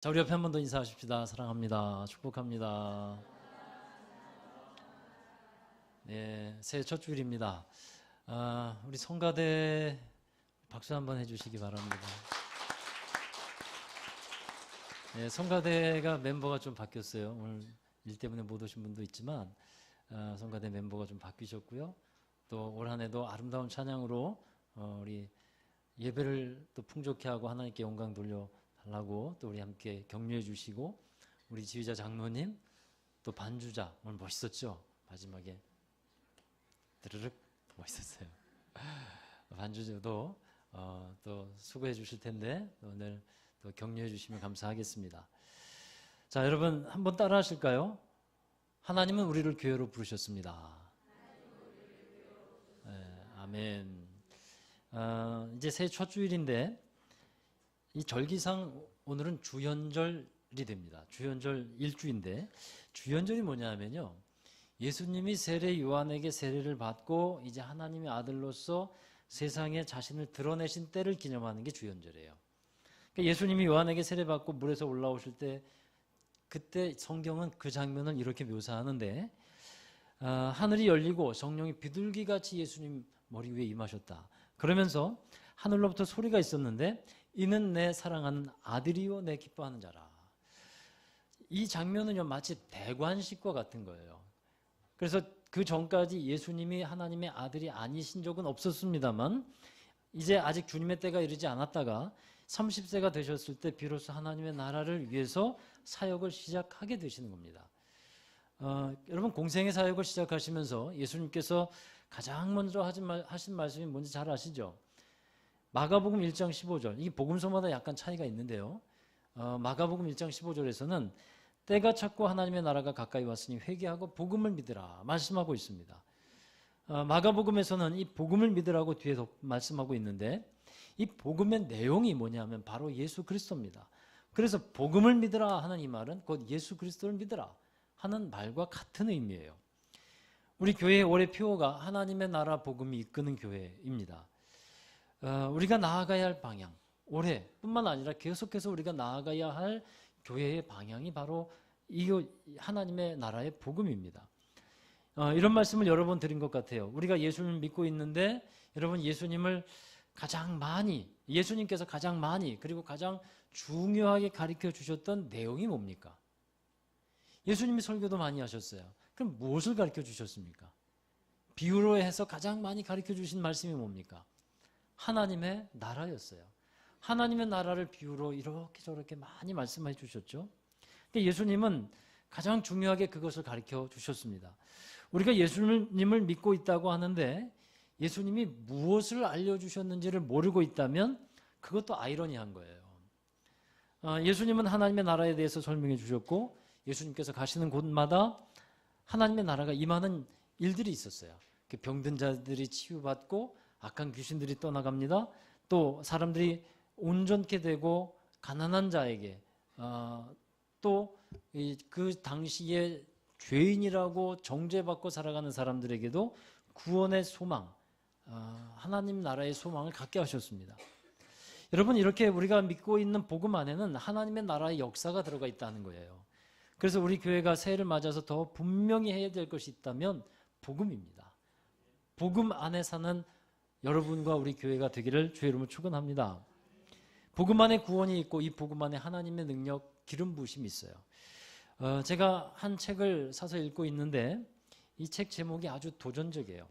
자, 우리 옆에 한 번 더 인사하십시다. 사랑합니다. 축복합니다. 네, 새해 첫 주일입니다. 우리 성가대 박수 한번 해주시기 바랍니다. 네, 성가대가 멤버가 좀 바뀌었어요. 오늘 일 때문에 못 오신 분도 있지만 성가대 멤버가 좀 바뀌셨고요. 또 올 한 해도 아름다운 찬양으로 우리 예배를 또 풍족케 하고 하나님께 영광 돌려달라고 또 우리 함께 격려해 주시고, 우리 지휘자 장로님 또 반주자 오늘 멋있었죠? 마지막에 드르륵 멋있었어요. 반주자도 또 수고해 주실 텐데 오늘 또 격려해 주시면 감사하겠습니다. 자, 여러분 한번 따라 하실까요? 하나님은 우리를 교회로 부르셨습니다. 네, 아멘. 이제 새해 첫 주일인데 이 절기상 오늘은 주연절이 됩니다. 주연절 일주인데, 주연절이 뭐냐면요, 예수님이 세례 요한에게 세례를 받고 이제 하나님의 아들로서 세상에 자신을 드러내신 때를 기념하는 게 주연절이에요. 그러니까 예수님이 요한에게 세례 받고 물에서 올라오실 때, 그때 성경은 그 장면을 이렇게 묘사하는데, 하늘이 열리고 성령이 비둘기같이 예수님 머리 위에 임하셨다. 그러면서 하늘로부터 소리가 있었는데, 이는 내 사랑하는 아들이요 내 기뻐하는 자라. 이 장면은요 마치 대관식과 같은 거예요. 그래서 그 전까지 예수님이 하나님의 아들이 아니신 적은 없었습니다만, 이제 아직 주님의 때가 이르지 않았다가 30세가 되셨을 때 비로소 하나님의 나라를 위해서 사역을 시작하게 되시는 겁니다. 여러분, 공생의 사역을 시작하시면서 예수님께서 가장 먼저 하신 말씀이 뭔지 잘 아시죠? 마가복음 1장 15절, 이게 복음서마다 약간 차이가 있는데요, 마가복음 1장 15절에서는 때가 찼고 하나님의 나라가 가까이 왔으니 회개하고 복음을 믿으라 말씀하고 있습니다. 마가복음에서는 이 복음을 믿으라고 뒤에서 말씀하고 있는데, 이 복음의 내용이 뭐냐면 바로 예수 그리스도입니다. 그래서 복음을 믿으라 하는 이 말은 곧 예수 그리스도를 믿으라 하는 말과 같은 의미예요. 우리 교회의 올해 표어가 하나님의 나라 복음이 이끄는 교회입니다. 우리가 나아가야 할 방향, 올해뿐만 아니라 계속해서 우리가 나아가야 할 교회의 방향이 바로 이 하나님의 나라의 복음입니다. 이런 말씀을 여러 번 드린 것 같아요. 우리가 예수님을 믿고 있는데, 여러분 예수님을 예수님께서 가장 많이 그리고 가장 중요하게 가르쳐 주셨던 내용이 뭡니까? 예수님이 설교도 많이 하셨어요. 그럼 무엇을 가르쳐 주셨습니까? 비유로 해서 가장 많이 가르쳐 주신 말씀이 뭡니까? 하나님의 나라였어요. 하나님의 나라를 비유로 이렇게 저렇게 많이 말씀해 주셨죠. 예수님은 가장 중요하게 그것을 가르쳐 주셨습니다. 우리가 예수님을 믿고 있다고 하는데 예수님이 무엇을 알려주셨는지를 모르고 있다면 그것도 아이러니한 거예요. 예수님은 하나님의 나라에 대해서 설명해 주셨고, 예수님께서 가시는 곳마다 하나님의 나라가 임하는 일들이 있었어요. 병든 자들이 치유받고 악한 귀신들이 떠나갑니다. 또 사람들이 온전케 되고, 가난한 자에게 또 그 당시에 죄인이라고 정죄받고 살아가는 사람들에게도 구원의 소망, 하나님 나라의 소망을 갖게 하셨습니다. 여러분, 이렇게 우리가 믿고 있는 복음 안에는 하나님의 나라의 역사가 들어가 있다는 거예요. 그래서 우리 교회가 새해를 맞아서 더 분명히 해야 될 것이 있다면 복음입니다. 복음 안에 사는 여러분과 우리 교회가 되기를 주의 이름으로 축원합니다. 복음 안에 구원이 있고 이 복음 안에 하나님의 능력, 기름 부으심이 있어요. 제가 한 책을 사서 읽고 있는데 이 책 제목이 아주 도전적이에요.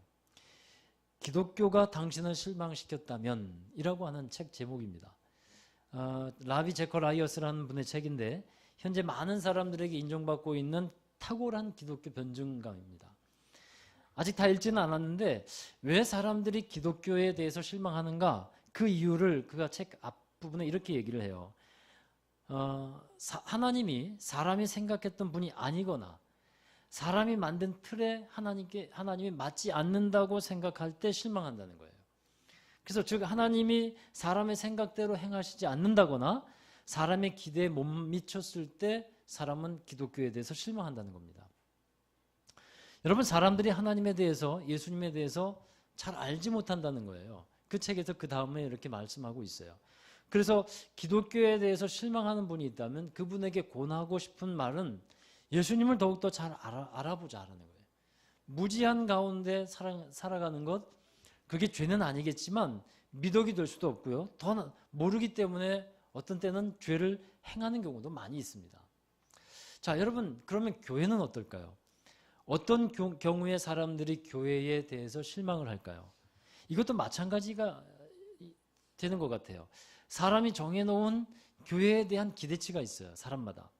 기독교가 당신을 실망시켰다면 이라고 하는 책 제목입니다. 라비 제커 라이어스라는 분의 책인데, 현재 많은 사람들에게 인정받고 있는 탁월한 기독교 변증가입니다. 아직 다 읽지는 않았는데 왜 사람들이 기독교에 대해서 실망하는가, 그 이유를 그가 책 앞부분에 이렇게 얘기를 해요. 하나님이 사람이 생각했던 분이 아니거나 사람이 만든 틀에 하나님이 맞지 않는다고 생각할 때 실망한다는 거예요. 그래서 즉 하나님이 사람의 생각대로 행하시지 않는다거나 사람의 기대에 못 미쳤을 때 사람은 기독교에 대해서 실망한다는 겁니다. 여러분, 사람들이 하나님에 대해서, 예수님에 대해서 잘 알지 못한다는 거예요. 그 책에서 그 다음에 이렇게 말씀하고 있어요. 그래서 기독교에 대해서 실망하는 분이 있다면 그분에게 권하고 싶은 말은 예수님을 더욱더 잘 알아보자라는 거예요. 무지한 가운데 살아가는 것, 그게 죄는 아니겠지만 미덕이 될 수도 없고요. 더 모르기 때문에 어떤 때는 죄를 행하는 경우도 많이 있습니다. 자, 여러분, 그러면 교회는 어떨까요? 어떤 경우에 사람들이 교회에 대해서 실망을 할까요? 이것도 마찬가지가 되는 것 같아요. 사람이 정해놓은 교회에 대한 기대치가 있어요. 사람마다.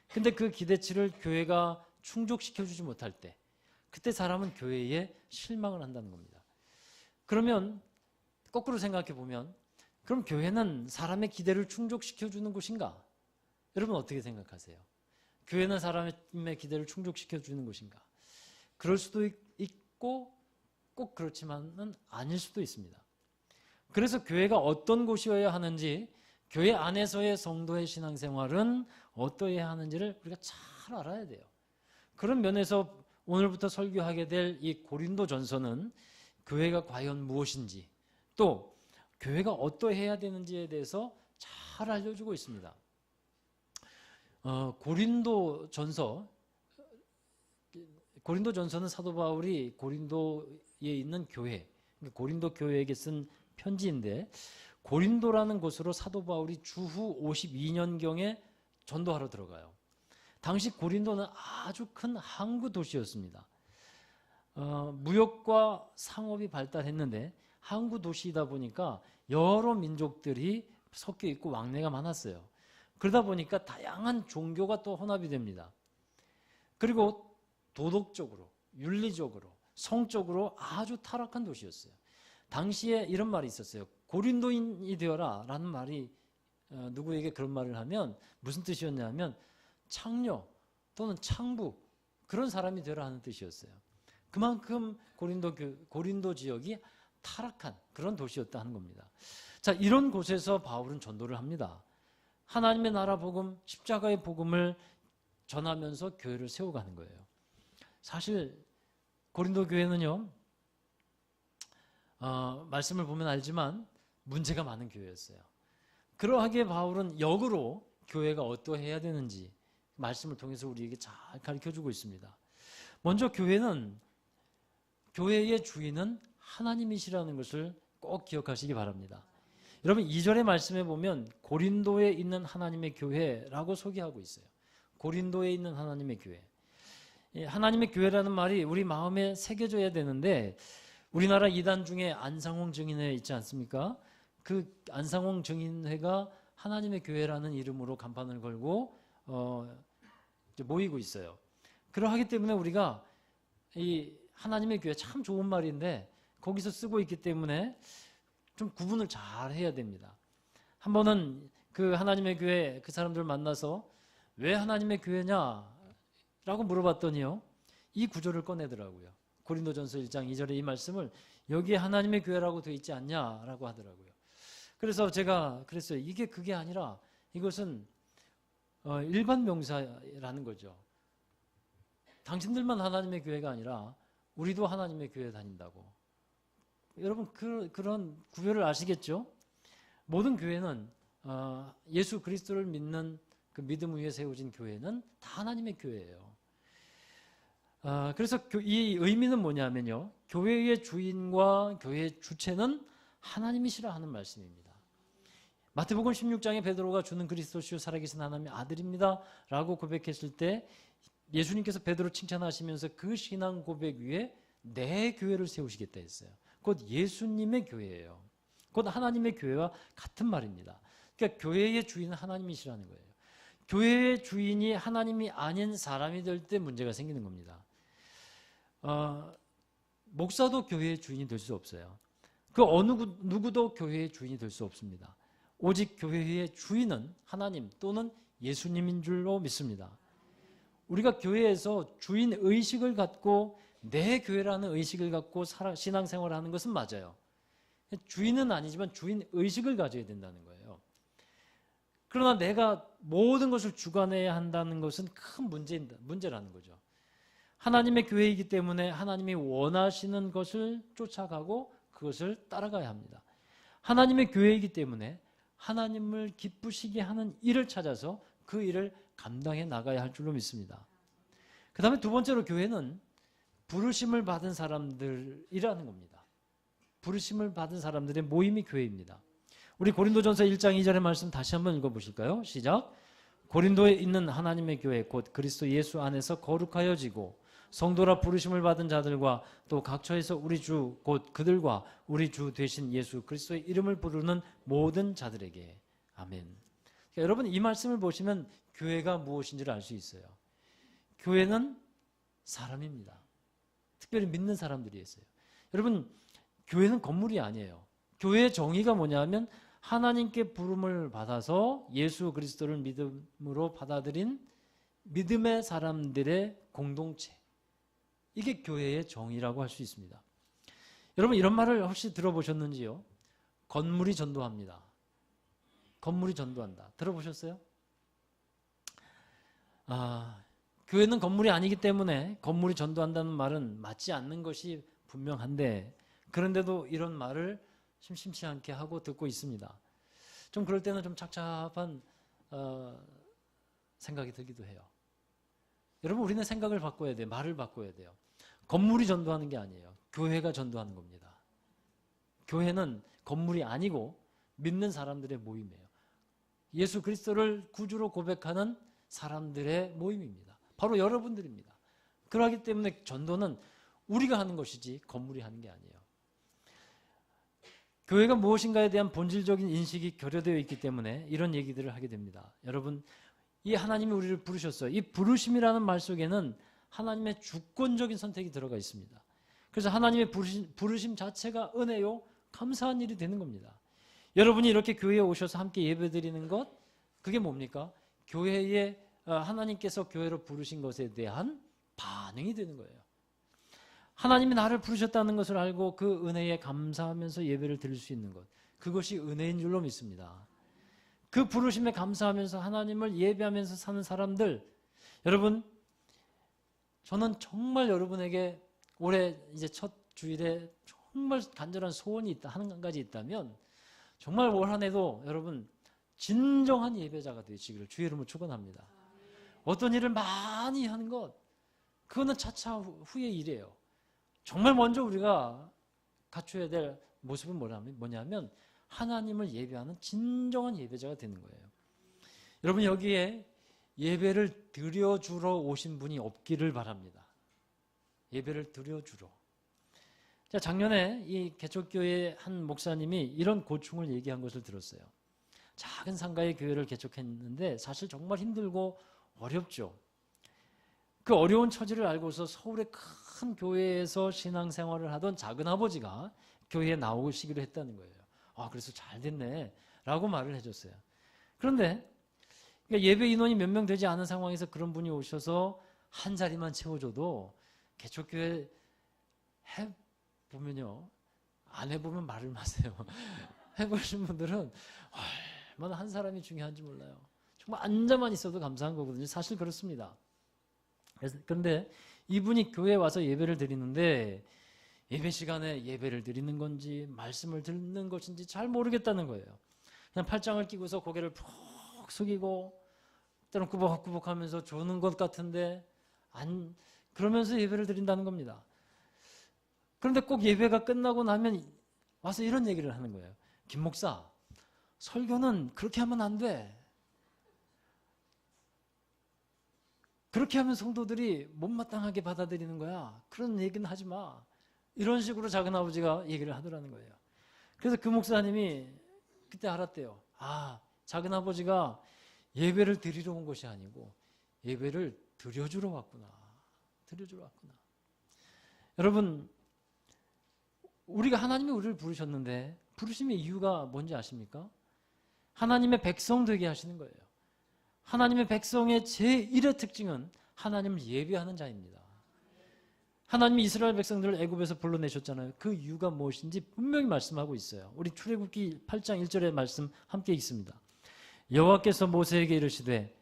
근데 그 기대치를 교회가 충족시켜주지 못할 때, 그때 사람은 교회에 실망을 한다는 겁니다. 그러면 거꾸로 생각해 보면, 그럼 교회는 사람의 기대를 충족시켜주는 곳인가? 여러분 어떻게 생각하세요? 교회는 사람의 기대를 충족시켜주는 곳인가? 그럴 수도 있고 꼭 그렇지만은 아닐 수도 있습니다. 그래서 교회가 어떤 곳이어야 하는지, 교회 안에서의 성도의 신앙생활은 어떠해야 하는지를 우리가 잘 알아야 돼요. 그런 면에서 오늘부터 설교하게 될 이 고린도전서는 교회가 과연 무엇인지, 또 교회가 어떠해야 되는지에 대해서 잘 알려주고 있습니다. 고린도전서는 사도 바울이 고린도에 있는 교회, 고린도 교회에게 쓴 편지인데, 고린도라는 곳으로 사도 바울이 주후 52년경에 전도하러 들어가요. 당시 고린도는 아주 큰 항구 도시였습니다. 무역과 상업이 발달했는데 항구 도시이다 보니까 여러 민족들이 섞여 있고 왕래가 많았어요. 그러다 보니까 다양한 종교가 또 혼합이 됩니다. 그리고 도덕적으로, 윤리적으로, 성적으로 아주 타락한 도시였어요. 당시에 이런 말이 있었어요. 고린도인이 되어라 라는 말이, 누구에게 그런 말을 하면 무슨 뜻이었냐면 창녀 또는 창부, 그런 사람이 되어라 하는 뜻이었어요. 그만큼 고린도 지역이 타락한 그런 도시였다 하는 겁니다. 자, 이런 곳에서 바울은 전도를 합니다. 하나님의 나라 복음, 십자가의 복음을 전하면서 교회를 세워가는 거예요. 사실 고린도 교회는요, 말씀을 보면 알지만 문제가 많은 교회였어요. 그러하기에 바울은 역으로 교회가 어떠해야 되는지 말씀을 통해서 우리에게 잘 가르쳐주고 있습니다. 먼저 교회의 주인은 하나님이시라는 것을 꼭 기억하시기 바랍니다. 여러분 2절의 말씀에 보면 고린도에 있는 하나님의 교회라고 소개하고 있어요. 고린도에 있는 하나님의 교회. 하나님의 교회라는 말이 우리 마음에 새겨져야 되는데, 우리나라 이단 중에 안상홍 증인회 있지 않습니까? 그 안상홍 증인회가 하나님의 교회라는 이름으로 간판을 걸고 모이고 있어요. 그러하기 때문에 우리가 이 하나님의 교회, 참 좋은 말인데 거기서 쓰고 있기 때문에 좀 구분을 잘 해야 됩니다. 한 번은 그 하나님의 교회 그 사람들 만나서 왜 하나님의 교회냐라고 물어봤더니요, 이 구절을 꺼내더라고요. 고린도전서 1장 2절에 이 말씀을, 여기에 하나님의 교회라고 되어 있지 않냐라고 하더라고요. 그래서 제가 그랬어요. 이게 그게 아니라 이것은 일반 명사라는 거죠. 당신들만 하나님의 교회가 아니라 우리도 하나님의 교회에 다닌다고. 여러분 그런 구별을 아시겠죠? 모든 교회는 예수 그리스도를 믿는 그 믿음 위에 세워진 교회는 다 하나님의 교회예요. 그래서 이 의미는 뭐냐면요, 교회의 주인과 교회의 주체는 하나님이시라 하는 말씀입니다. 마태복음 16장에 베드로가 주는 그리스도시요 살아계신 하나님의 아들입니다 라고 고백했을 때 예수님께서 베드로 칭찬하시면서 그 신앙 고백 위에 내 교회를 세우시겠다 했어요. 곧 예수님의 교회예요. 곧 하나님의 교회와 같은 말입니다. 그러니까 교회의 주인은 하나님이시라는 거예요. 교회의 주인이 하나님이 아닌 사람이 될 때 문제가 생기는 겁니다. 목사도 교회의 주인이 될 수 없어요. 그 어느 누구도 교회의 주인이 될 수 없습니다. 오직 교회의 주인은 하나님 또는 예수님인 줄로 믿습니다. 우리가 교회에서 주인 의식을 갖고 내 교회라는 의식을 갖고 신앙생활을 하는 것은 맞아요. 주인은 아니지만 주인 의식을 가져야 된다는 거예요. 그러나 내가 모든 것을 주관해야 한다는 것은 큰 문제라는 거죠. 하나님의 교회이기 때문에 하나님이 원하시는 것을 쫓아가고 그것을 따라가야 합니다. 하나님의 교회이기 때문에 하나님을 기쁘시게 하는 일을 찾아서 그 일을 감당해 나가야 할 줄로 믿습니다. 그 다음에 두 번째로 교회는 부르심을 받은 사람들이라는 겁니다. 부르심을 받은 사람들의 모임이 교회입니다. 우리 고린도전서 1장 2절의 말씀 다시 한번 읽어보실까요? 시작. 고린도에 있는 하나님의 교회 곧 그리스도 예수 안에서 거룩하여지고 성도라 부르심을 받은 자들과 또 각처에서 우리 주 곧 그들과 우리 주 되신 예수 그리스도의 이름을 부르는 모든 자들에게 아멘. 그러니까 여러분 이 말씀을 보시면 교회가 무엇인지를 알 수 있어요. 교회는 사람입니다. 특별히 믿는 사람들이 있어요. 여러분 교회는 건물이 아니에요. 교회의 정의가 뭐냐면 하나님께 부름을 받아서 예수 그리스도를 믿음으로 받아들인 믿음의 사람들의 공동체. 이게 교회의 정의라고 할 수 있습니다. 여러분 이런 말을 혹시 들어보셨는지요? 건물이 전도합니다. 건물이 전도한다. 들어보셨어요? 교회는 건물이 아니기 때문에 건물이 전도한다는 말은 맞지 않는 것이 분명한데 그런데도 이런 말을 심심치 않게 하고 듣고 있습니다. 좀 그럴 때는 좀 착잡한 생각이 들기도 해요. 여러분 우리는 생각을 바꿔야 돼요. 말을 바꿔야 돼요. 건물이 전도하는 게 아니에요. 교회가 전도하는 겁니다. 교회는 건물이 아니고 믿는 사람들의 모임이에요. 예수 그리스도를 구주로 고백하는 사람들의 모임입니다. 바로 여러분들입니다. 그러기 때문에 전도는 우리가 하는 것이지 건물이 하는 게 아니에요. 교회가 무엇인가에 대한 본질적인 인식이 결여되어 있기 때문에 이런 얘기들을 하게 됩니다. 여러분 이 하나님이 우리를 부르셨어요. 이 부르심이라는 말 속에는 하나님의 주권적인 선택이 들어가 있습니다. 그래서 하나님의 부르심 자체가 은혜요 감사한 일이 되는 겁니다. 여러분이 이렇게 교회에 오셔서 함께 예배드리는 것 그게 뭡니까? 교회에 하나님께서 교회로 부르신 것에 대한 반응이 되는 거예요. 하나님이 나를 부르셨다는 것을 알고 그 은혜에 감사하면서 예배를 드릴 수 있는 것 그것이 은혜인 줄로 믿습니다. 그 부르심에 감사하면서 하나님을 예배하면서 사는 사람들 여러분 저는 정말 여러분에게 올해 이제 첫 주일에 정말 간절한 소원이 있다 한 가지 있다면 정말 올 한 해도 여러분 진정한 예배자가 되시기를 주의 이름으로 축원합니다. 어떤 일을 많이 하는 것 그거는 차차 후의 일이에요. 정말 먼저 우리가 갖춰야 될 모습은 뭐냐면 하나님을 예배하는 진정한 예배자가 되는 거예요. 여러분 여기에 예배를 드려주러 오신 분이 없기를 바랍니다. 예배를 드려주러. 자, 작년에 이 개척교회 한 목사님이 이런 고충을 얘기한 것을 들었어요. 작은 상가의 교회를 개척했는데 사실 정말 힘들고 어렵죠. 그 어려운 처지를 알고서 서울의 큰 교회에서 신앙생활을 하던 작은 아버지가 교회에 나오시기로 했다는 거예요. 그래서 잘 됐네 라고 말을 해줬어요. 그런데 예배 인원이 몇 명 되지 않은 상황에서 그런 분이 오셔서 한 자리만 채워줘도 개척교회 해보면요 안 해보면 말을 마세요. 해보신 분들은 얼마나 한 사람이 중요한지 몰라요. 정말 앉아만 있어도 감사한 거거든요. 사실 그렇습니다. 그런데 이분이 교회에 와서 예배를 드리는데 예배 시간에 예배를 드리는 건지 말씀을 듣는 것인지 잘 모르겠다는 거예요. 그냥 팔짱을 끼고서 고개를 푹 숙이고 때론 꾸벅꾸벅하면서 조는 것 같은데 그러면서 예배를 드린다는 겁니다. 그런데 꼭 예배가 끝나고 나면 와서 이런 얘기를 하는 거예요. 김 목사, 설교는 그렇게 하면 안 돼. 그렇게 하면 성도들이 못마땅하게 받아들이는 거야. 그런 얘기는 하지 마. 이런 식으로 작은 아버지가 얘기를 하더라는 거예요. 그래서 그 목사님이 그때 알았대요. 작은 아버지가 예배를 드리러 온 것이 아니고 예배를 드려주러 왔구나. 드려주러 왔구나. 여러분, 우리가 하나님이 우리를 부르셨는데 부르심의 이유가 뭔지 아십니까? 하나님의 백성 되게 하시는 거예요. 하나님의 백성의 제1의 특징은 하나님을 예배하는 자입니다. 하나님이 이스라엘 백성들을 애굽에서 불러내셨잖아요. 그 이유가 무엇인지 분명히 말씀하고 있어요. 우리 출애굽기 8장 1절의 말씀 함께 읽습니다. 여호와께서 모세에게 이르시되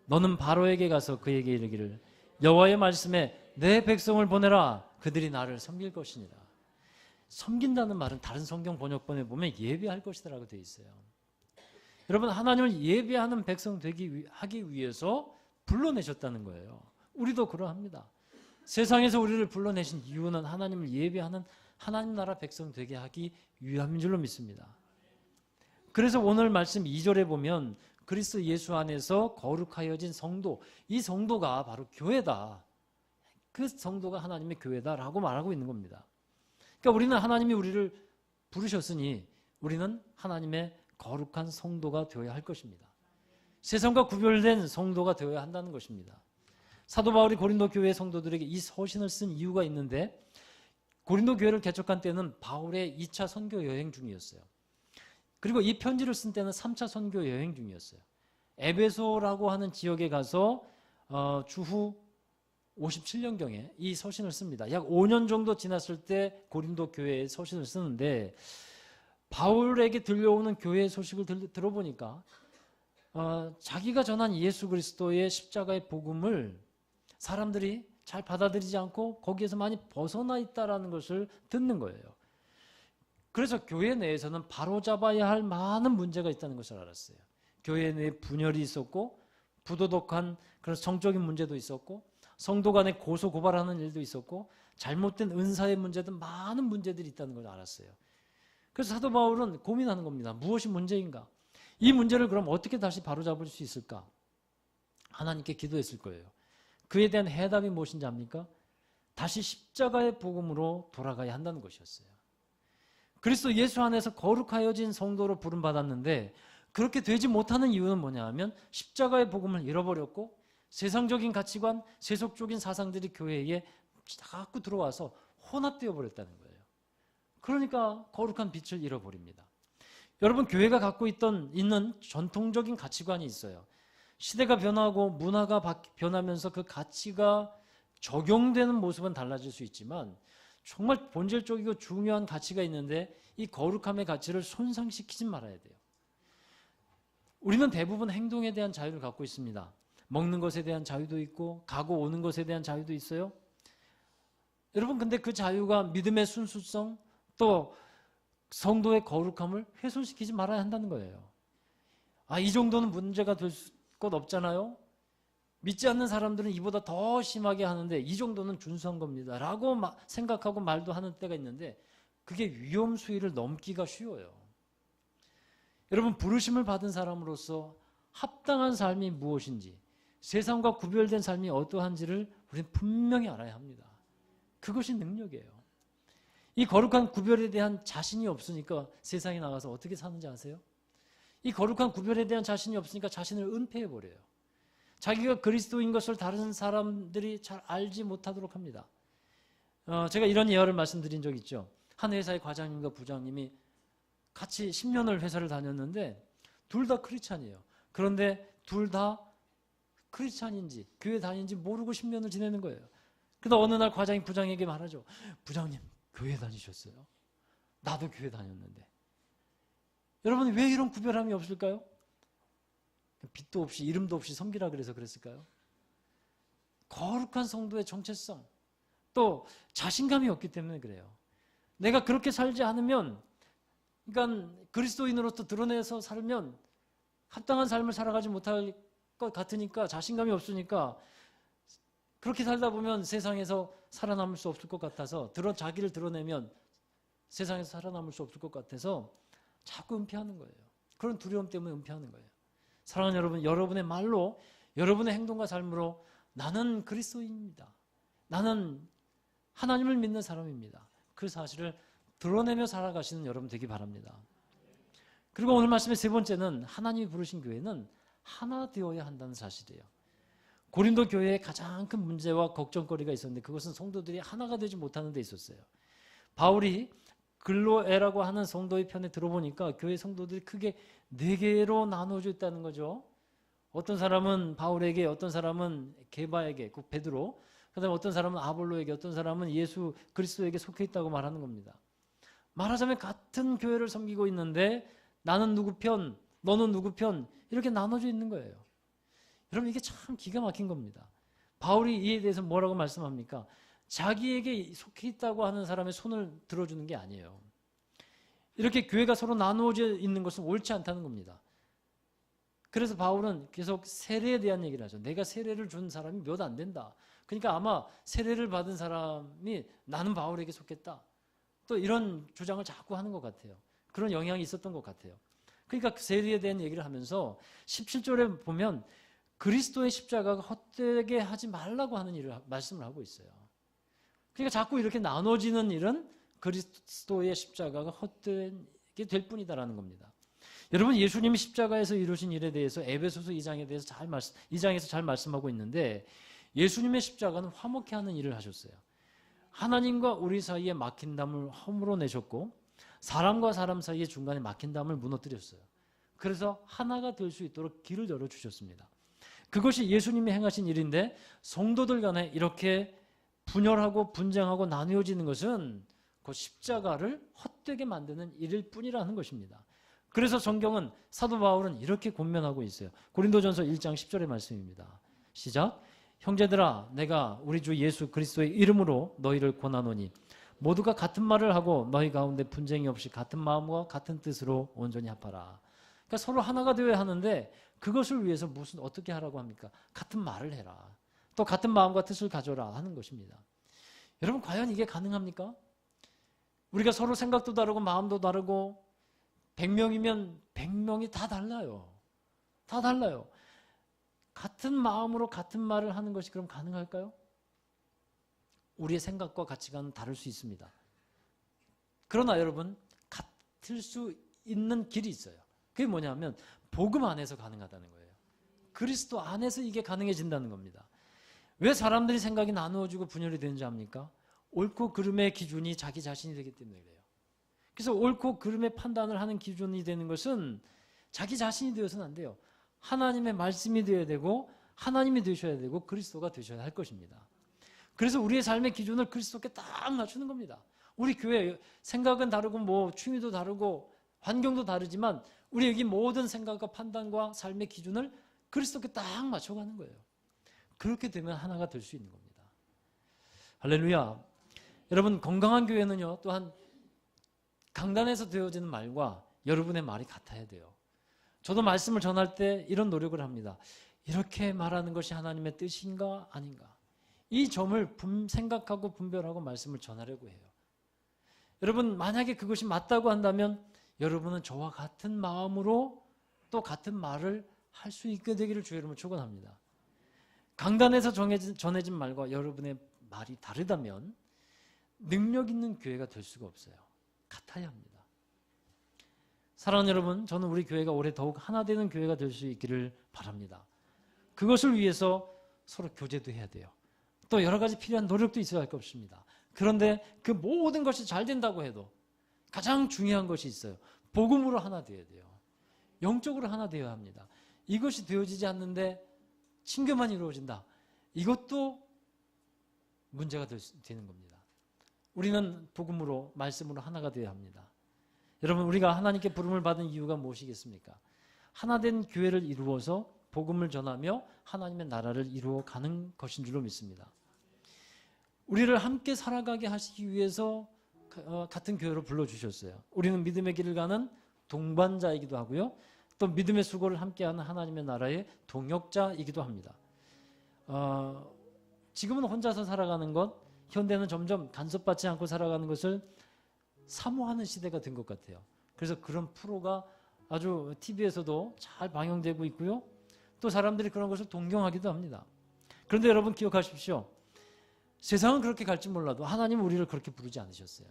너는 바로에게 가서 그에게 이르기를 여호와의 말씀에 내 백성을 보내라. 그들이 나를 섬길 것이니라. 섬긴다는 말은 다른 성경 번역본에 보면 예배할 것이라고 되어 있어요. 여러분, 하나님을 예배하는 백성 하기 위해서 불러내셨다는 거예요. 우리도 그러합니다. 세상에서 우리를 불러내신 이유는 하나님을 예배하는 하나님 나라 백성 되게 하기 위함인 줄로 믿습니다. 그래서 오늘 말씀 2절에 보면 그리스도 예수 안에서 거룩하여진 성도, 이 성도가 바로 교회다. 그 성도가 하나님의 교회다라고 말하고 있는 겁니다. 그러니까 우리는 하나님이 우리를 부르셨으니 우리는 하나님의 거룩한 성도가 되어야 할 것입니다. 세상과 구별된 성도가 되어야 한다는 것입니다. 사도 바울이 고린도 교회 성도들에게 이 서신을 쓴 이유가 있는데, 고린도 교회를 개척한 때는 바울의 2차 선교 여행 중이었어요. 그리고 이 편지를 쓴 때는 3차 선교 여행 중이었어요. 에베소라고 하는 지역에 가서 주후 57년경에 이 서신을 씁니다. 약 5년 정도 지났을 때 고린도 교회에 서신을 쓰는데, 바울에게 들려오는 교회의 소식을 들어보니까 자기가 전한 예수 그리스도의 십자가의 복음을 사람들이 잘 받아들이지 않고 거기에서 많이 벗어나 있다는 것을 듣는 거예요. 그래서 교회 내에서는 바로잡아야 할 많은 문제가 있다는 것을 알았어요. 교회 내에 분열이 있었고, 부도덕한 그런 성적인 문제도 있었고, 성도 간에 고소 고발하는 일도 있었고, 잘못된 은사의 문제도 많은 문제들이 있다는 걸 알았어요. 그래서 사도 바울은 고민하는 겁니다. 무엇이 문제인가? 이 문제를 그럼 어떻게 다시 바로잡을 수 있을까? 하나님께 기도했을 거예요. 그에 대한 해답이 무엇인지 압니까? 다시 십자가의 복음으로 돌아가야 한다는 것이었어요. 그리스도 예수 안에서 거룩하여진 성도로 부름받았는데, 그렇게 되지 못하는 이유는 뭐냐 하면 십자가의 복음을 잃어버렸고, 세상적인 가치관, 세속적인 사상들이 교회에 자꾸 들어와서 혼합되어 버렸다는 거예요. 그러니까 거룩한 빛을 잃어버립니다. 여러분, 교회가 갖고 있는 전통적인 가치관이 있어요. 시대가 변하고 문화가 변하면서 그 가치가 적용되는 모습은 달라질 수 있지만, 정말 본질적이고 중요한 가치가 있는데 이 거룩함의 가치를 손상시키지 말아야 돼요. 우리는 대부분 행동에 대한 자유를 갖고 있습니다. 먹는 것에 대한 자유도 있고, 가고 오는 것에 대한 자유도 있어요. 여러분, 근데 그 자유가 믿음의 순수성, 또 성도의 거룩함을 훼손시키지 말아야 한다는 거예요. 이 정도는 문제가 될 것 없잖아요. 믿지 않는 사람들은 이보다 더 심하게 하는데 이 정도는 준수한 겁니다 라고 생각하고 말도 하는 때가 있는데, 그게 위험 수위를 넘기가 쉬워요. 여러분, 부르심을 받은 사람으로서 합당한 삶이 무엇인지, 세상과 구별된 삶이 어떠한지를 우리는 분명히 알아야 합니다. 그것이 능력이에요. 이 거룩한 구별에 대한 자신이 없으니까 세상에 나가서 어떻게 사는지 아세요? 이 거룩한 구별에 대한 자신이 없으니까 자신을 은폐해버려요. 자기가 그리스도인 것을 다른 사람들이 잘 알지 못하도록 합니다. 제가 이런 예화를 말씀드린 적 있죠. 한 회사의 과장님과 부장님이 같이 10년을 회사를 다녔는데 둘 다 크리스찬이에요. 그런데 둘 다 크리스찬인지 교회 다니는지 모르고 10년을 지내는 거예요. 그러다 어느 날 과장이 부장에게 말하죠. 부장님, 교회 다니셨어요? 나도 교회 다녔는데. 여러분, 왜 이런 구별함이 없을까요? 빛도 없이 이름도 없이 섬기라 그래서 그랬을까요? 거룩한 성도의 정체성, 또 자신감이 없기 때문에 그래요. 내가 그렇게 살지 않으면, 그러니까 그리스도인으로서 드러내서 살면 합당한 삶을 살아가지 못할 것 같으니까, 자신감이 없으니까 그렇게 살다 보면 세상에서 살아남을 수 없을 것 같아서, 자기를 드러내면 세상에서 살아남을 수 없을 것 같아서 자꾸 은폐하는 거예요. 그런 두려움 때문에 은폐하는 거예요. 사랑하는 여러분, 여러분의 말로, 여러분의 행동과 삶으로 나는 그리스도인입니다, 나는 하나님을 믿는 사람입니다, 그 사실을 드러내며 살아가시는 여러분 되기 바랍니다. 그리고 오늘 말씀의 세 번째는, 하나님이 부르신 교회는 하나 되어야 한다는 사실이에요. 고린도 교회에 가장 큰 문제와 걱정거리가 있었는데, 그것은 성도들이 하나가 되지 못하는 데 있었어요. 바울이 글로에라고 하는 성도의 편에 들어보니까 교회 성도들이 크게 4개로 나눠져 있다는 거죠. 어떤 사람은 바울에게, 어떤 사람은 게바에게, 그 베드로, 그다음에 어떤 사람은 아볼로에게, 어떤 사람은 예수 그리스도에게 속해 있다고 말하는 겁니다. 말하자면 같은 교회를 섬기고 있는데 나는 누구 편, 너는 누구 편, 이렇게 나눠져 있는 거예요. 여러분, 이게 참 기가 막힌 겁니다. 바울이 이에 대해서 뭐라고 말씀합니까? 자기에게 속해 있다고 하는 사람의 손을 들어주는 게 아니에요. 이렇게 교회가 서로 나누어져 있는 것은 옳지 않다는 겁니다. 그래서 바울은 계속 세례에 대한 얘기를 하죠. 내가 세례를 준 사람이 몇 안 된다. 그러니까 아마 세례를 받은 사람이 나는 바울에게 속했다. 또 이런 주장을 자꾸 하는 것 같아요. 그런 영향이 있었던 것 같아요. 그러니까 그 세례에 대한 얘기를 하면서 17절에 보면 그리스도의 십자가가 헛되게 하지 말라고 하는 일을 말씀을 하고 있어요. 그러니까 자꾸 이렇게 나눠지는 일은 그리스도의 십자가가 헛되게 될 뿐이다라는 겁니다. 여러분, 예수님이 십자가에서 이루신 일에 대해서 에베소서 2장에서 잘 말씀하고 있는데, 예수님의 십자가는 화목케 하는 일을 하셨어요. 하나님과 우리 사이에 막힌 담을 허물어 내셨고, 사람과 사람 사이의 중간에 막힌 담을 무너뜨렸어요. 그래서 하나가 될 수 있도록 길을 열어주셨습니다. 그것이 예수님이 행하신 일인데, 성도들 간에 이렇게 분열하고 분쟁하고 나누어지는 것은 그 십자가를 헛되게 만드는 일일 뿐이라는 것입니다. 그래서 성경은, 사도 바울은 이렇게 권면하고 있어요. 고린도전서 1장 10절의 말씀입니다. 시작. 형제들아, 내가 우리 주 예수 그리스도의 이름으로 너희를 권하노니 모두가 같은 말을 하고 너희 가운데 분쟁이 없이 같은 마음과 같은 뜻으로 온전히 합하라. 그러니까 서로 하나가 되어야 하는데, 그것을 위해서 어떻게 하라고 합니까? 같은 말을 해라. 또 같은 마음과 뜻을 가져라 하는 것입니다. 여러분, 과연 이게 가능합니까? 우리가 서로 생각도 다르고 마음도 다르고 100명이면 100명이 다 달라요. 다 달라요. 같은 마음으로 같은 말을 하는 것이 그럼 가능할까요? 우리의 생각과 가치관은 다를 수 있습니다. 그러나 여러분, 같을 수 있는 길이 있어요. 그게 뭐냐면 복음 안에서 가능하다는 거예요. 그리스도 안에서 이게 가능해진다는 겁니다. 왜 사람들이 생각이 나누어지고 분열이 되는지 압니까? 옳고 그름의 기준이 자기 자신이 되기 때문에 그래요. 그래서 옳고 그름의 판단을 하는 기준이 되는 것은 자기 자신이 되어서는 안 돼요. 하나님의 말씀이 되어야 되고, 하나님이 되셔야 되고, 그리스도가 되셔야 할 것입니다. 그래서 우리의 삶의 기준을 그리스도께 딱 맞추는 겁니다. 우리 교회 생각은 다르고 뭐 취미도 다르고 환경도 다르지만 우리 여기 모든 생각과 판단과 삶의 기준을 그리스도께 딱 맞춰가는 거예요. 그렇게 되면 하나가 될 수 있는 겁니다. 할렐루야. 여러분, 건강한 교회는요, 또한 강단에서 되어지는 말과 여러분의 말이 같아야 돼요. 저도 말씀을 전할 때 이런 노력을 합니다. 이렇게 말하는 것이 하나님의 뜻인가 아닌가, 이 점을 생각하고 분별하고 말씀을 전하려고 해요. 여러분, 만약에 그것이 맞다고 한다면 여러분은 저와 같은 마음으로 또 같은 말을 할 수 있게 되기를 주의 이름으로 축원합니다. 강단에서 전해진 말과 여러분의 말이 다르다면 능력 있는 교회가 될 수가 없어요. 같아야 합니다. 사랑하는 여러분, 저는 우리 교회가 올해 더욱 하나 되는 교회가 될 수 있기를 바랍니다. 그것을 위해서 서로 교제도 해야 돼요. 또 여러 가지 필요한 노력도 있어야 할 것입니다. 그런데 그 모든 것이 잘 된다고 해도 가장 중요한 것이 있어요. 복음으로 하나 되어야 돼요. 영적으로 하나 되어야 합니다. 이것이 되어지지 않는데 친교만 이루어진다. 이것도 문제가 되는 겁니다. 우리는 복음으로, 말씀으로 하나가 되어야 합니다. 여러분, 우리가 하나님께 부름을 받은 이유가 무엇이겠습니까? 하나된 교회를 이루어서 복음을 전하며 하나님의 나라를 이루어가는 것인 줄로 믿습니다. 우리를 함께 살아가게 하시기 위해서 같은 교회로 불러주셨어요. 우리는 믿음의 길을 가는 동반자이기도 하고요, 또 믿음의 수고를 함께하는 하나님의 나라의 동역자이기도 합니다. 지금은 혼자서 살아가는 것, 현대는 점점 간섭받지 않고 살아가는 것을 사모하는 시대가 된 것 같아요. 그래서 그런 프로가 아주 TV에서도 잘 방영되고 있고요, 또 사람들이 그런 것을 동경하기도 합니다. 그런데 여러분, 기억하십시오. 세상은 그렇게 갈지 몰라도 하나님은 우리를 그렇게 부르지 않으셨어요.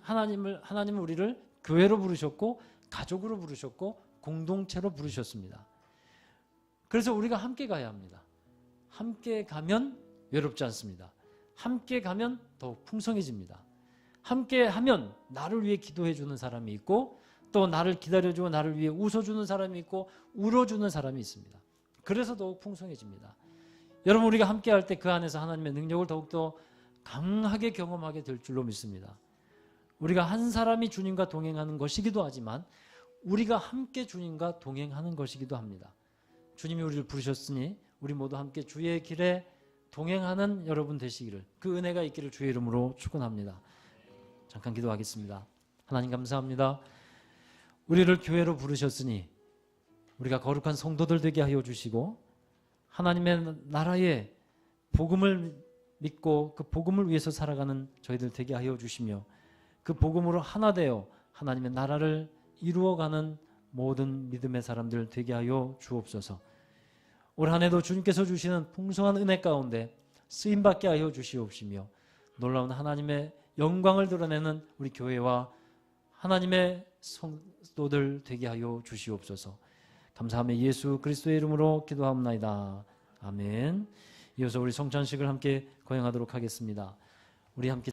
하나님은 우리를 교회로 부르셨고, 가족으로 부르셨고, 공동체로 부르셨습니다. 그래서 우리가 함께 가야 합니다. 함께 가면 외롭지 않습니다. 함께 가면 더욱 풍성해집니다. 함께 하면 나를 위해 기도해 주는 사람이 있고, 또 나를 기다려주고 나를 위해 웃어주는 사람이 있고, 울어주는 사람이 있습니다. 그래서 더욱 풍성해집니다. 여러분, 우리가 함께 할 때 그 안에서 하나님의 능력을 더욱더 강하게 경험하게 될 줄로 믿습니다. 우리가 한 사람이 주님과 동행하는 것이기도 하지만 우리가 함께 주님과 동행하는 것이기도 합니다. 주님이 우리를 부르셨으니 우리 모두 함께 주의 길에 동행하는 여러분 되시기를, 그 은혜가 있기를 주의 이름으로 축원합니다. 잠깐 기도하겠습니다. 하나님, 감사합니다. 우리를 교회로 부르셨으니 우리가 거룩한 성도들 되게 하여 주시고 하나님의 나라의 복음을 믿고 그 복음을 위해서 살아가는 저희들 되게 하여 주시며 그 복음으로 하나 되어 하나님의 나라를 이루어가는 모든 믿음의 사람들 되게 하여 주옵소서. 올 한 해도 주님께서 주시는 풍성한 은혜 가운데 쓰임받게 하여 주시옵시며 놀라운 하나님의 영광을 드러내는 우리 교회와 하나님의 성도들 되게 하여 주시옵소서. 감사하며 예수 그리스도의 이름으로 기도하옵나이다. 아멘. 이어서 우리 성찬식을 함께 거행하도록 하겠습니다. 우리 함께